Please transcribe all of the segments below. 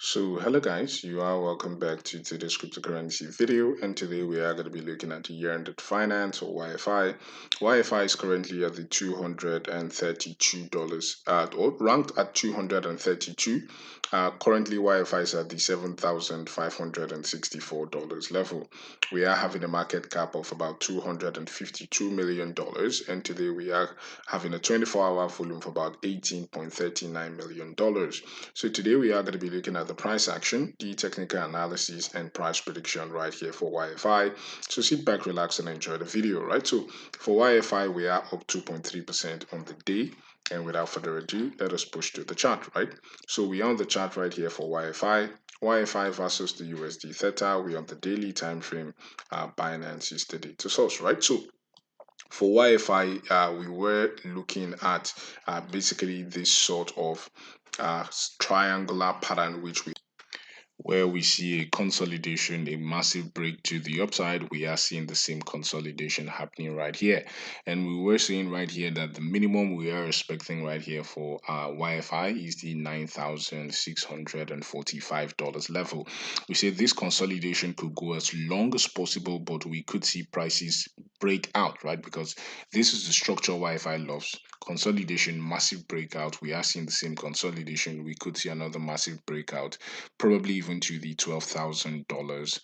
So hello guys, you are welcome back to today's cryptocurrency video, and today we are going to be looking at the YEARN finance or YFI. YFI is currently at the $232 or ranked at 232. Currently YFI is at the $7,564 level. We are having a market cap of about $252 million, and today we are having a 24-hour volume of about $18.39 million. So today we are going to be looking at the price action, the technical analysis, and price prediction right here for YFI. So sit back, relax, and enjoy the video, right? So for YFI, we are up 2.3% on the day. And without further ado, let us push to the chart, right? So we are on the chart right here for YFI. YFI versus the USD Theta. We are on the daily time frame. Binance is steady to source, right? So for YFI, we were looking at basically this sort of triangular pattern which we where we see a consolidation, a massive break to the upside. We are seeing the same consolidation happening right here. And we were saying right here that the minimum we are expecting right here for YFI is the $9,645 level. We say this consolidation could go as long as possible, but we could see prices break out, right? Because this is the structure YFI loves. Consolidation, massive breakout. We are seeing the same consolidation. We could see another massive breakout, probably even to the $12,000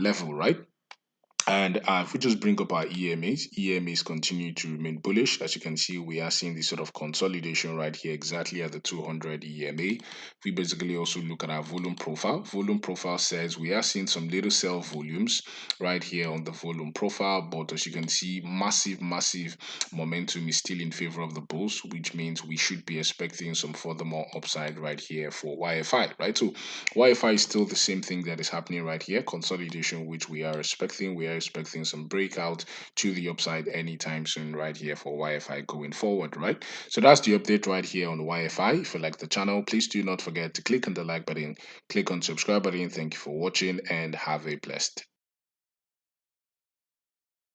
level, right? And if we just bring up our EMAs continue to remain bullish. As you can see, we are seeing this sort of consolidation right here, exactly at the 200 EMA. We basically also look at our volume profile. Volume profile says we are seeing some little sell volumes right here on the volume profile, but as you can see, massive momentum is still in favor of the bulls, which means we should be expecting some furthermore upside right here for YFI, right? So YFI is still the same thing that is happening right here, consolidation, which we are expecting. We are expecting some breakout to the upside anytime soon right here for YFI going forward, right? So that's the update right here on YFI. If you like the channel, please do not forget to click on the like button, click on subscribe button. Thank you for watching and have a blessed